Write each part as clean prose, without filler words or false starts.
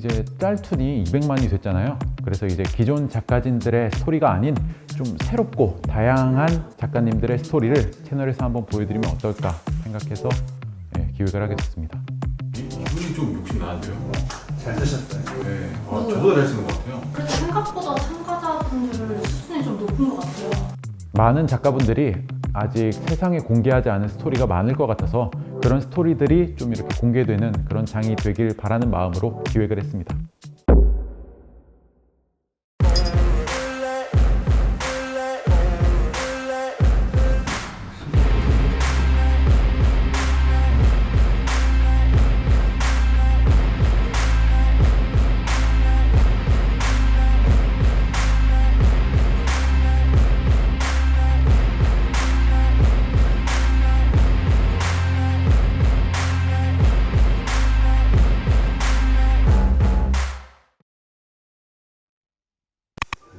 이제 짤툰이 200만이 됐잖아요. 그래서 이제 기존 작가진들의 스토리가 아닌 좀 새롭고 다양한 작가님들의 스토리를 채널에서 한번 보여드리면 어떨까 생각해서 기획을 하게 됐습니다. 이분이 좀 욕심 나는데요? 잘 쓰셨어요. 네, 저도 잘 쓰는 것 같아요. 그래도 생각보다 참가자분들 수준이 좀 높은 것 같아요. 많은 작가분들이 아직 세상에 공개하지 않은 스토리가 많을 것 같아서 그런 스토리들이 좀 이렇게 공개되는 그런 장이 되길 바라는 마음으로 기획을 했습니다.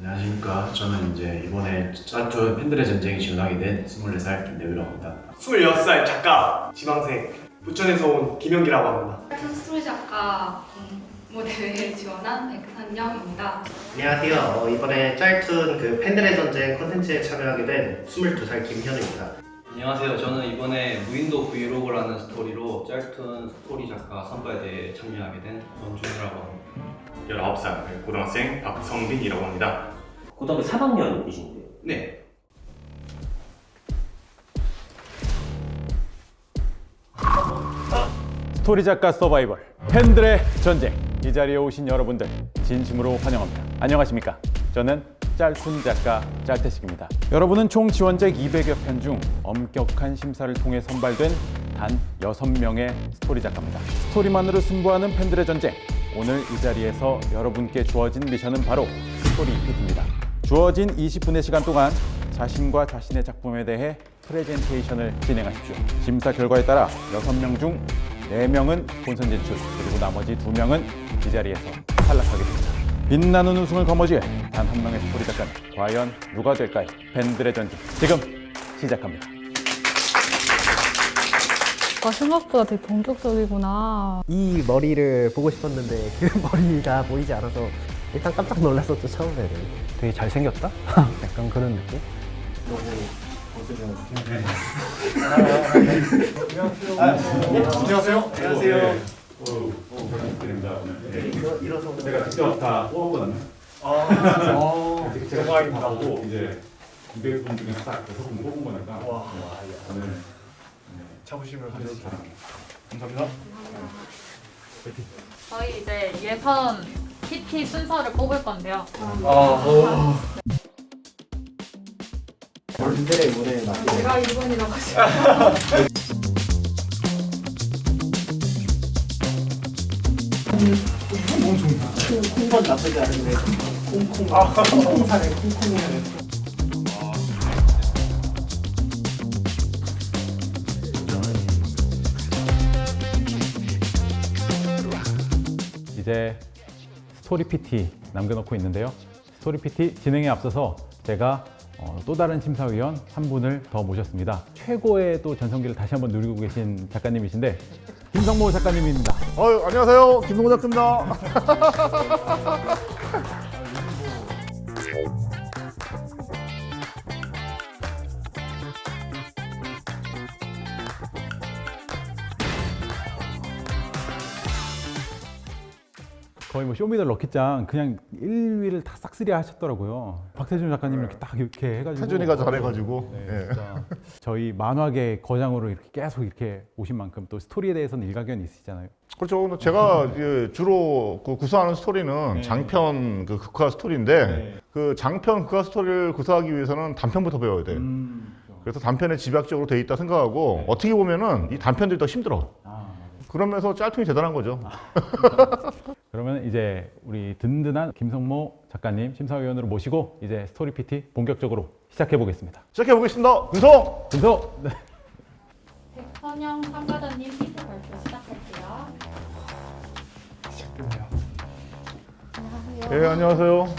안녕하십니까. 저는 이제 이번에 짤툰 팬들의 전쟁이 지원하게 된 24살 김대휘라고 합니다. 26살 작가, 지방생, 부천에서 온 김영기라고 합니다. 짤툰 스토리 작가 공모 대회를 지원한 백선영입니다. 안녕하세요. 이번에 짤툰 팬들의 전쟁 콘텐츠에 참여하게 된 22살 김현우입니다. 안녕하세요. 저는 이번에 무인도 브이로그라는 스토리로 짤툰 스토리 작가 선발대회에 참여하게 된 원준이라고 합니다. 19살 고등학생 박성빈이라고 합니다. 고등학교 3학년이신데요. 네. 스토리 작가 서바이벌 팬들의 전쟁, 이 자리에 오신 여러분들 진심으로 환영합니다. 안녕하십니까? 저는 짤툰 작가 짤태식입니다. 여러분은 총 지원작 200여 편 중 엄격한 심사를 통해 선발된 단 6명의 스토리 작가입니다. 스토리만으로 승부하는 팬들의 전쟁, 오늘 이 자리에서 여러분께 주어진 미션은 바로 스토리 PT입니다. 주어진 20분의 시간 동안 자신과 자신의 작품에 대해 프레젠테이션을 진행하십시오. 심사 결과에 따라 6명 중 4명은 본선 진출, 그리고 나머지 2명은 이 자리에서 탈락하게 됩니다. 빛나는 우승을 거머쥘 단 한 명의 스토리 작가는 과연 누가 될까요? 팬들의 전쟁, 지금 시작합니다. 생각보다 되게 본격적이구나. 이 머리를 보고 싶었는데 그 머리가 보이지 않아서 일단 깜짝 놀랐었죠, 처음에는. 되게 잘생겼다? 약간 그런 느낌? 안녕하세요. 안녕하세요. 일어서 제가 직접 다 뽑았거든요. 제가 뽑고 이제 200분 중에 딱 6분 뽑은 거니까. 저는 자부심을 가져주세요. 감사합니다. 저희 이제 예선 PT 순서를 뽑을 건데요. 팬들의 무대에 맞게. 제가 1번이라고 하시고 콩건 나쁘지 않은데 콩콩사네 콩콩이네. 이제 스토리 PT 남겨놓고 있는데요. 스토리 PT 진행에 앞서서 제가 또 다른 심사위원 한 분을 더 모셨습니다. 최고의 또 전성기를 다시 한번 누리고 계신 작가님이신데 김성모 작가님입니다. 안녕하세요. 김성모 작가입니다. 거의 뭐 쇼미더 럭키짱 그냥 1위를 다 싹쓸이 하셨더라고요. 박태준 작가님 이렇게 딱 이렇게 해가지고 태준이가 잘해가지고. 네, 진짜 저희 만화계 거장으로 이렇게 계속 이렇게 오신 만큼 또 스토리에 대해서는 일가견이 있으시잖아요. 그렇죠. 제가 이제 주로 구사하는 스토리는 장편 극화 스토리인데 그 장편 극화 스토리를 구사하기 위해서는 단편부터 배워야 돼. 그래서 단편에 집약적으로 돼 있다 생각하고 어떻게 보면은 이 단편들이 더 힘들어. 그러면서 짤툰이 대단한 거죠. 그러면 이제 우리 든든한 김성모 작가님 심사위원으로 모시고 이제 스토리 PT 본격적으로 시작해 보겠습니다. 시작해 보겠습니다. 군성. 네. 백선영 참가자님 PT 발표 시작할게요. 네, 안녕하세요.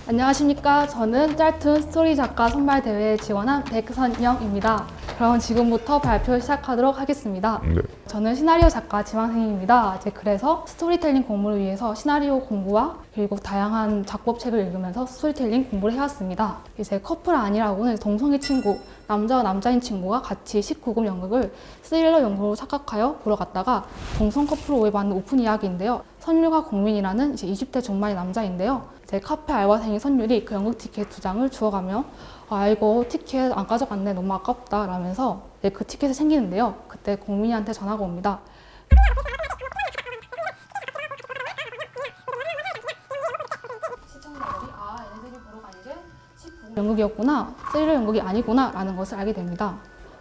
안녕하십니까. 저는 짤툰 스토리 작가 선발 대회에 지원한 백선영입니다. 그럼 지금부터 발표 시작하도록 하겠습니다. 네. 저는 시나리오 작가 지망생입니다. 이제 그래서 스토리텔링 공부를 위해서 시나리오 공부와 그리고 다양한 작법책을 읽으면서 스토리텔링 공부를 해왔습니다. 이제 커플 아니라고는 동성애 친구, 남자와 남자인 친구가 같이 19금 연극을 스릴러 연극으로 착각하여 보러 갔다가 동성 커플로 오해받는 오픈 이야기인데요. 선율과 공민이라는 이제 20대 중반의 남자인데요. 이제 카페 알바생인 선율이 그 연극 티켓 2장을 주워가며 이거 티켓 안 가져갔네, 너무 아깝다 라면서 그 티켓이 생기는데요. 그때 공민이한테 전화가 옵니다. 시청자들이 얘네들이 보러 간 게 19금 연극이었구나, 스릴러 연극이 아니구나 라는 것을 알게 됩니다.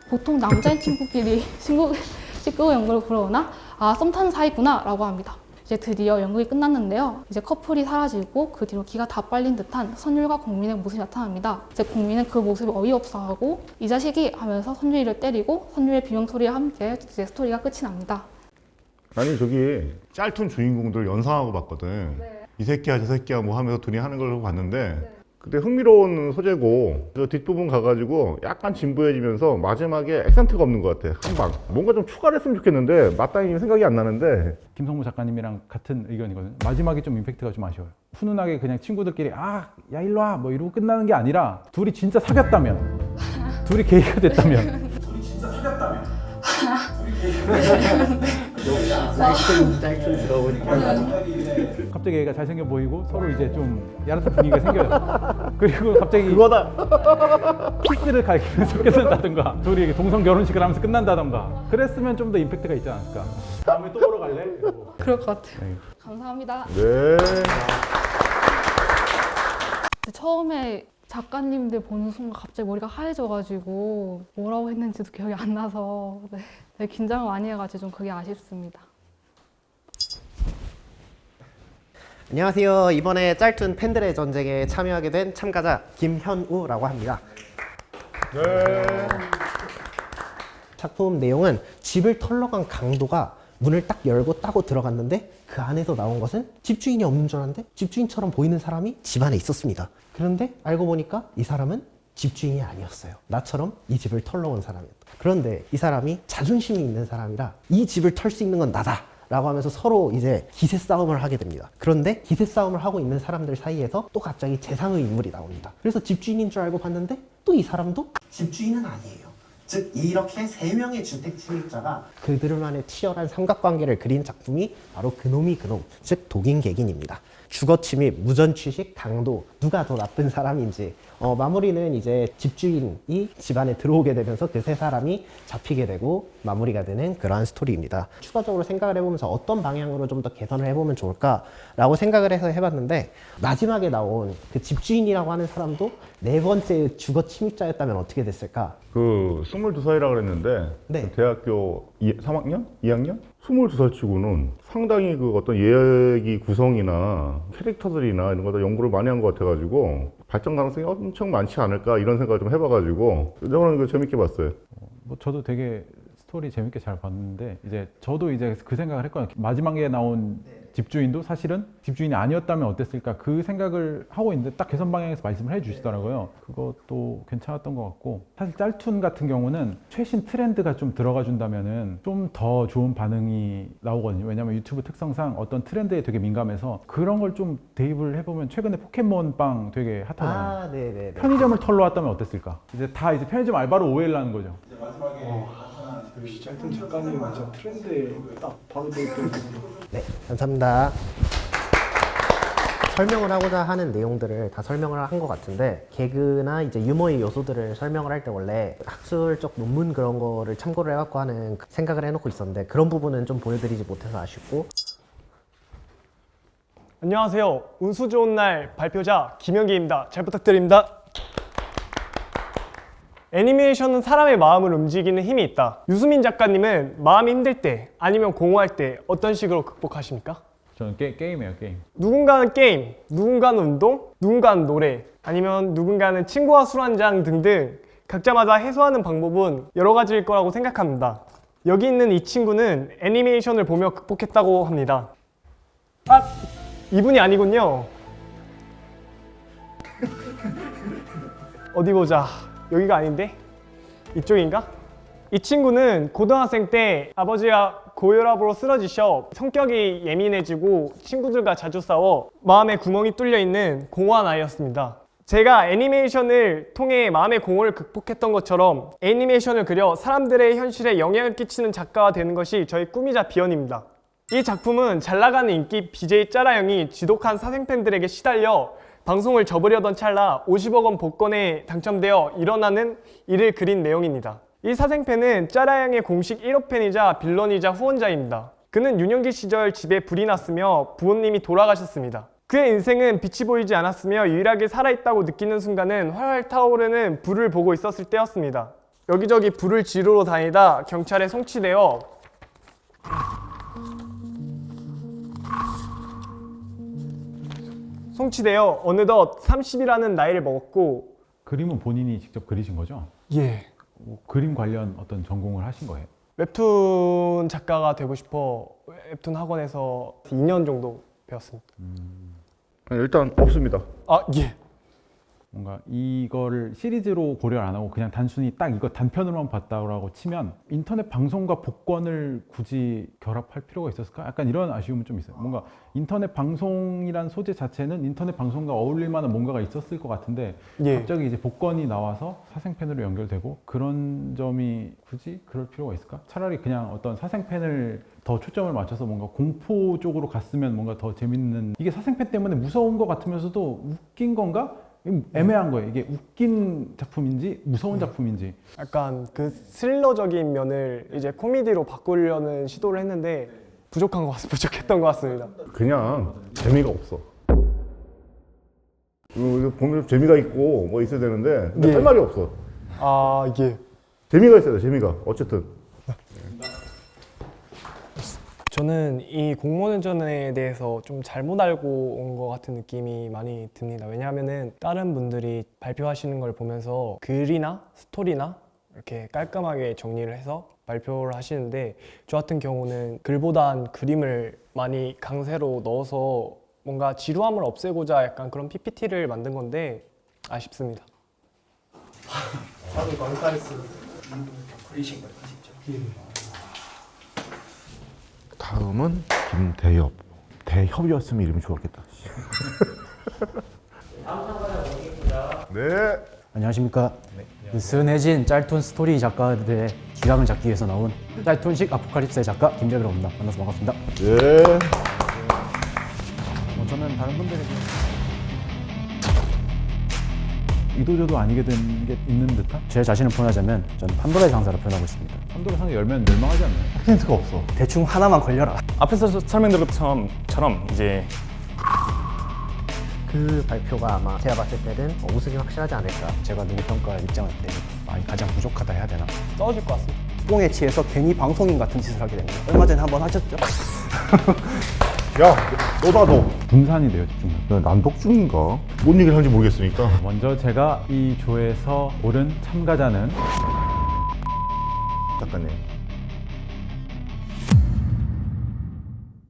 보통 남자인 친구끼리 19금 연극을 보러 오나? 썸 타는 사이구나 라고 합니다. 이제 드디어 연극이 끝났는데요. 이제 커플이 사라지고 그 뒤로 기가 다 빨린 듯한 선율과 공민의 모습이 나타납니다. 이제 공민은 그 모습을 어이없어하고 이 자식이 하면서 선율이를 때리고 선율의 비명소리와 함께 이제 스토리가 끝이 납니다. 아니 저기 짤툰 주인공들 연상하고 봤거든. 이 새끼야 저 새끼야 뭐 하면서 둘이 하는 걸 봤는데 그때 흥미로운 소재고 저 뒷부분 가가지고 약간 진부해지면서 마지막에 액센트가 없는 것 같아. 한방 뭔가 좀 추가를 했으면 좋겠는데 마땅히 생각이 안 나는데. 김성무 작가님이랑 같은 의견이거든요. 마지막이 좀 임팩트가 좀 아쉬워요. 훈훈하게 그냥 친구들끼리 야 일로 와 뭐 이러고 끝나는 게 아니라 둘이 진짜 사귀었다면 둘이 게이가 됐다면 갑자기 얘가 잘생겨 보이고 서로 이제 좀 야릇한 분위기가 생겨요. 그리고 갑자기 그거다. 키스를 가리키면서 끝난다든가 둘이 이렇게 동성 결혼식을 하면서 끝난다든가 그랬으면 좀 더 임팩트가 있지 않았을까. 다음에 또 보러 갈래? 이러고. 그럴 것 같아요. 네. 감사합니다. 네. 처음에 작가님들 보는 순간 갑자기 머리가 하얘져가지고 뭐라고 했는지도 기억이 안 나서 네, 긴장을 많이 해가지고 좀 그게 아쉽습니다. 안녕하세요. 이번에 짤툰 팬들의 전쟁에 참여하게 된 참가자 김현우라고 합니다. 네. 작품 내용은 집을 털러 간 강도가 문을 딱 열고 따고 들어갔는데 그 안에서 나온 것은 집주인이 없는 줄 알았는데 집주인처럼 보이는 사람이 집 안에 있었습니다. 그런데 알고 보니까 이 사람은 집주인이 아니었어요. 나처럼 이 집을 털러 온 사람이었다. 그런데 이 사람이 자존심이 있는 사람이라 이 집을 털 수 있는 건 나다 라고 하면서 서로 이제 기세 싸움을 하게 됩니다. 그런데 기세 싸움을 하고 있는 사람들 사이에서 또 갑자기 재상의 인물이 나옵니다. 그래서 집주인인 줄 알고 봤는데 또 이 사람도 집주인은 아니에요. 즉 이렇게 세 명의 주택 침입자가 그들만의 치열한 삼각관계를 그린 작품이 바로 그놈이 그놈, 즉 독인객인입니다. 주거 침입, 무전 취식, 강도 누가 더 나쁜 사람인지 마무리는 이제 집주인이 집안에 들어오게 되면서 그 세 사람이 잡히게 되고 마무리가 되는 그러한 스토리입니다. 추가적으로 생각을 해보면서 어떤 방향으로 좀 더 개선을 해보면 좋을까라고 생각을 해서 해봤는데 마지막에 나온 그 집주인이라고 하는 사람도 네 번째 주거 침입자였다면 어떻게 됐을까? 그 22살이라 그랬는데 네. 그 대학교 3학년? 2학년? 22살 치고는 상당히 그 어떤 얘기 구성이나 캐릭터들이나 이런 거 다 연구를 많이 한 것 같아가지고 발전 가능성이 엄청 많지 않을까 이런 생각을 좀 해봐가지고 저는 이거 재밌게 봤어요. 뭐 저도 되게 스토리 재밌게 잘 봤는데 이제 저도 이제 그 생각을 했거든요. 마지막에 나온 집주인도 사실은 집주인이 아니었다면 어땠을까 그 생각을 하고 있는데 딱 개선 방향에서 말씀을 해주시더라고요. 그것도 괜찮았던 것 같고 사실 짤툰 같은 경우는 최신 트렌드가 좀 들어가 준다면은 좀 더 좋은 반응이 나오거든요. 왜냐하면 유튜브 특성상 어떤 트렌드에 되게 민감해서 그런 걸 좀 대입을 해보면 최근에 포켓몬 빵 되게 핫하잖아요. 네네네. 편의점을 털러 왔다면 어땠을까? 이제 다 이제 편의점 알바로 오해를 하는 거죠. 역시 짤툰 작가님 완전 트렌드에 딱 바로 들어오는. 네, 감사합니다. 설명을 하고자 하는 내용들을 다 설명을 한 것 같은데 개그나 이제 유머의 요소들을 설명을 할 때 원래 학술적 논문 그런 거를 참고를 해갖고 하는 생각을 해놓고 있었는데 그런 부분은 좀 보여드리지 못해서 아쉽고. 안녕하세요. 운수 좋은 날 발표자 김현기입니다. 잘 부탁드립니다. 애니메이션은 사람의 마음을 움직이는 힘이 있다. 유수민 작가님은 마음이 힘들 때 아니면 공허할 때 어떤 식으로 극복하십니까? 저는 게임이에요, 게임. 누군가는 게임, 누군가는 운동, 누군가는 노래, 아니면 누군가는 친구와 술 한잔 등등 각자마다 해소하는 방법은 여러 가지일 거라고 생각합니다. 여기 있는 이 친구는 애니메이션을 보며 극복했다고 합니다. 이분이 아니군요. 어디 보자. 여기가 아닌데? 이쪽인가? 이 친구는 고등학생 때 아버지가 고혈압으로 쓰러지셔 성격이 예민해지고 친구들과 자주 싸워 마음에 구멍이 뚫려 있는 공허한 아이였습니다. 제가 애니메이션을 통해 마음의 공허를 극복했던 것처럼 애니메이션을 그려 사람들의 현실에 영향을 끼치는 작가가 되는 것이 저의 꿈이자 비전입니다. 이 작품은 잘나가는 인기 BJ 짜라형이 지독한 사생팬들에게 시달려 방송을 접으려던 찰나 50억 원 복권에 당첨되어 일어나는 일을 그린 내용입니다. 이 사생팬은 짜라형의 공식 1호 팬이자 빌런이자 후원자입니다. 그는 유년기 시절 집에 불이 났으며 부모님이 돌아가셨습니다. 그의 인생은 빛이 보이지 않았으며 유일하게 살아있다고 느끼는 순간은 활활 타오르는 불을 보고 있었을 때였습니다. 여기저기 불을 지르러 다니다 경찰에 송치되어 어느덧 30이라는 나이를 먹었고. 그림은 본인이 직접 그리신 거죠? 예. 뭐 그림 관련 어떤 전공을 하신 거예요? 웹툰 작가가 되고 싶어 웹툰 학원에서 2년 정도 배웠습니다. 일단 없습니다. 아, 예. 뭔가 이거를 시리즈로 고려를 안 하고 그냥 단순히 딱 이거 단편으로만 봤다고 치면 인터넷 방송과 복권을 굳이 결합할 필요가 있었을까? 약간 이런 아쉬움은 좀 있어요. 뭔가 인터넷 방송이란 소재 자체는 인터넷 방송과 어울릴 만한 뭔가가 있었을 것 같은데 예. 갑자기 이제 복권이 나와서 사생팬으로 연결되고 그런 점이 굳이 그럴 필요가 있을까? 차라리 그냥 어떤 사생팬을 더 초점을 맞춰서 뭔가 공포 쪽으로 갔으면 뭔가 더 재밌는, 이게 사생팬 때문에 무서운 것 같으면서도 웃긴 건가? 애매한 거예요. 이게 웃긴 작품인지 무서운 작품인지. 약간 그 스릴러적인 면을 이제 코미디로 바꾸려는 시도를 했는데 부족했던 것 같습니다. 그냥 재미가 없어. 이거 보면 재미가 있고 뭐 있어야 되는데 근데 예. 할 말이 없어. 아, 이게 재미가 있어야 돼. 재미가 어쨌든. 저는 이 공모전에 대해서 좀 잘못 알고 온 것 같은 느낌이 많이 듭니다. 왜냐하면은 다른 분들이 발표하시는 걸 보면서 글이나 스토리나 이렇게 깔끔하게 정리를 해서 발표를 하시는데 저 같은 경우는 글보단 그림을 많이 강세로 넣어서 뭔가 지루함을 없애고자 약간 그런 PPT를 만든 건데 아쉽습니다. 다들 광탈스 그리신 거예요, 직접? 다음은 김대협. 대협이었으면 이름이 좋았겠다. 네. 안녕하십니까. 스네진 짤툰 스토리 작가들의 기강을 잡기 위해서 나온 짤툰식 아포칼립스의 작가 김대표라고 합니다. 만나서 반갑습니다. 네. 저는 다른 분들에게 이도저도 아니게 된 게 있는 듯한? 제 자신을 표현하자면 저는 판도라의 상자로 표현하고 있습니다. 판도라 상자 열면 멸망하지 않나요? 힌트가 없어. 대충 하나만 걸려라. 앞에서 설명드린 것처럼 이제 그 발표가 아마 제가 봤을 때는 우승이 확실하지 않을까. 제가 누구 평가 입장을 때 많이 가장 부족하다 해야 되나? 떨어질 것 같습니다. 뽕에 취해서 괜히 방송인 같은 짓을 하게 됩니다. 얼마 전에 한번 하셨죠? 야, 너다 너. 분산이 돼요, 집중. 난독증인가? 뭔 얘기를 하는지 모르겠으니까. 먼저 제가 이 조에서 고른 참가자는 작가님.